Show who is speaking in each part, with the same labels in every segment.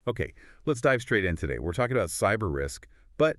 Speaker 1: Okay, let's dive straight in today. We're talking about cyber risk, but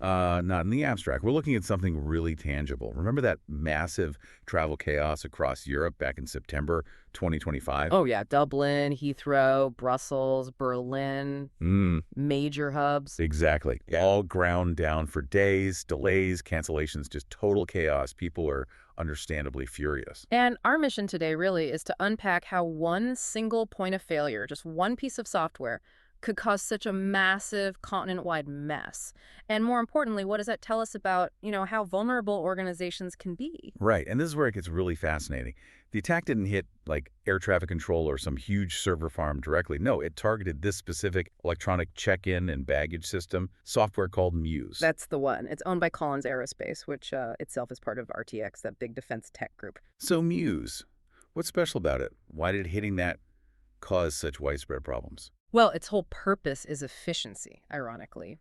Speaker 1: not in the abstract. We're looking at something really tangible. Remember that massive travel chaos across Europe back in September 2025?
Speaker 2: Oh, yeah. Dublin, Heathrow, Brussels, Berlin,
Speaker 1: Mm,
Speaker 2: major hubs.
Speaker 1: exactly. Yeah. All ground down for days, delays, cancellations, just total chaos. People are understandably furious.
Speaker 2: And our mission today really is to unpack how one single point of failure, just one piece of software, could cause such a massive continent-wide mess. And more importantly, what does that tell us about, how vulnerable organizations can be?
Speaker 1: Right, and this is where it gets really fascinating. The attack didn't hit like air traffic control or some huge server farm directly. No, it targeted this specific electronic check-in and baggage system software called Muse.
Speaker 2: That's the one. It's owned by Collins Aerospace, which itself is part of RTX, that big defense tech group.
Speaker 1: So Muse, what's special about it? Why did hitting that cause such widespread problems?
Speaker 2: Well, its whole purpose is efficiency, ironically.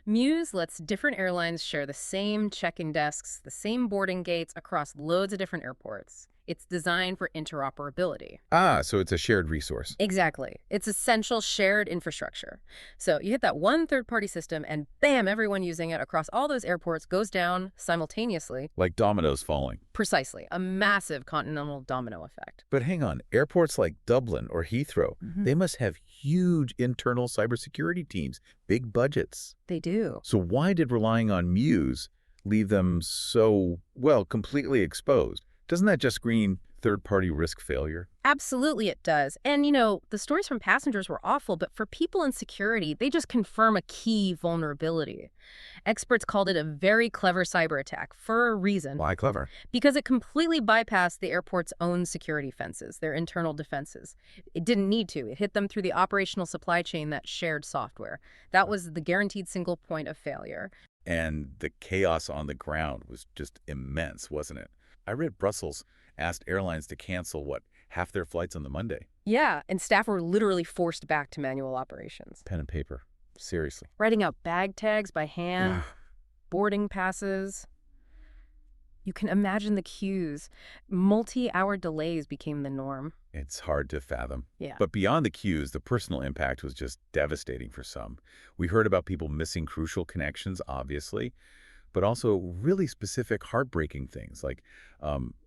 Speaker 2: Muse lets different airlines share the same check-in desks, the same boarding gates across loads of different airports. It's designed for interoperability.
Speaker 1: Ah, so it's a shared resource.
Speaker 2: Exactly. It's essential shared infrastructure. So you hit that one third-party system and bam, everyone using it across all those airports goes down simultaneously.
Speaker 1: Like dominoes falling.
Speaker 2: Precisely. A massive continental domino effect.
Speaker 1: But hang on, airports like Dublin or Heathrow, they must have huge internal cybersecurity teams, big budgets.
Speaker 2: They do.
Speaker 1: So why did relying on Muse leave them so, well, completely exposed? Doesn't that just scream third-party risk failure?
Speaker 2: Absolutely it does. And, the stories from passengers were awful, but for people in security, they just confirm a key vulnerability. Experts called it a very clever cyber attack for a reason.
Speaker 1: Why clever?
Speaker 2: Because it completely bypassed the airport's own security fences, their internal defenses. It didn't need to. It hit them through the operational supply chain that shared software. That was the guaranteed single point of failure.
Speaker 1: And the chaos on the ground was just immense, wasn't it? I read Brussels asked airlines to cancel, half their flights on the Monday.
Speaker 2: Yeah, and staff were literally forced back to manual operations.
Speaker 1: Pen and paper. Seriously.
Speaker 2: Writing out bag tags by hand, boarding passes. You can imagine the queues. Multi-hour delays became the norm.
Speaker 1: It's hard to fathom.
Speaker 2: Yeah.
Speaker 1: But beyond the queues, the personal impact was just devastating for some. We heard about people missing crucial connections, obviously, but also really specific heartbreaking things like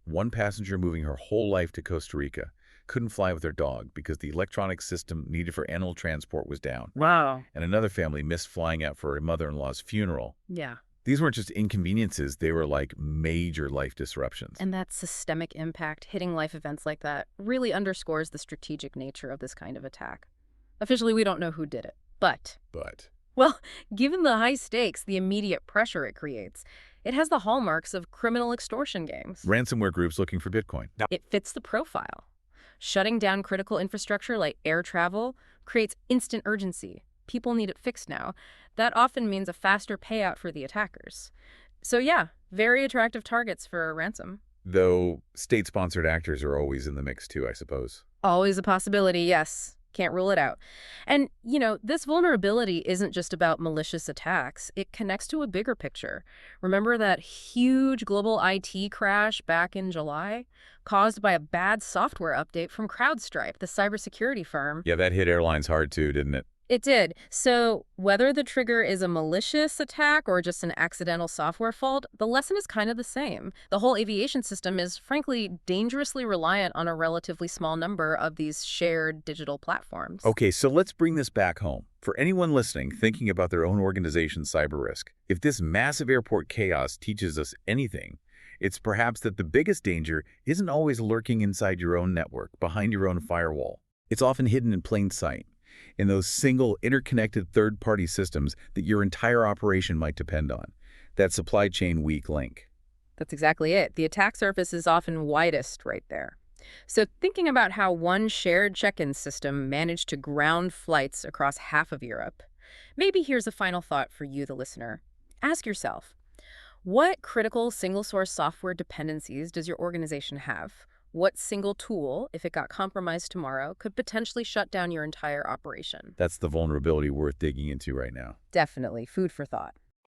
Speaker 1: one passenger moving her whole life to Costa Rica couldn't fly with her dog because the electronic system needed for animal transport was down.
Speaker 2: Wow.
Speaker 1: And another family missed flying out for her mother-in-law's funeral.
Speaker 2: Yeah.
Speaker 1: These weren't just inconveniences, they were like major life disruptions.
Speaker 2: And that systemic impact, hitting life events like that, really underscores the strategic nature of this kind of attack. Officially, we don't know who did it, but... Well, given the high stakes, the immediate pressure it creates, it has the hallmarks of criminal extortion games.
Speaker 1: Ransomware groups looking for Bitcoin.
Speaker 2: It fits the profile. Shutting down critical infrastructure like air travel creates instant urgency. People need it fixed now. That often means a faster payout for the attackers. So yeah, very attractive targets for a ransom.
Speaker 1: Though state-sponsored actors are always in the mix too, I suppose.
Speaker 2: Always a possibility, yes. Can't rule it out. And, this vulnerability isn't just about malicious attacks. It connects to a bigger picture. Remember that huge global IT crash back in July? Caused by a bad software update from CrowdStrike, the cybersecurity firm.
Speaker 1: Yeah, that hit airlines hard too, didn't it?
Speaker 2: It did. So whether the trigger is a malicious attack or just an accidental software fault, the lesson is kind of the same. The whole aviation system is, frankly, dangerously reliant on a relatively small number of these shared digital platforms.
Speaker 1: Okay, so let's bring this back home. For anyone listening, thinking about their own organization's cyber risk, if this massive airport chaos teaches us anything, it's perhaps that the biggest danger isn't always lurking inside your own network, behind your own firewall. It's often hidden in plain sight, in those single interconnected third-party systems that your entire operation might depend on. That supply chain weak link.
Speaker 2: That's exactly it. The attack surface is often widest right there. So thinking about how one shared check-in system managed to ground flights across half of Europe, maybe here's a final thought for you, the listener. Ask yourself, what critical single-source software dependencies does your organization have? What single tool, if it got compromised tomorrow, could potentially shut down your entire operation?
Speaker 1: That's the vulnerability worth digging into right now.
Speaker 2: Definitely. Food for thought.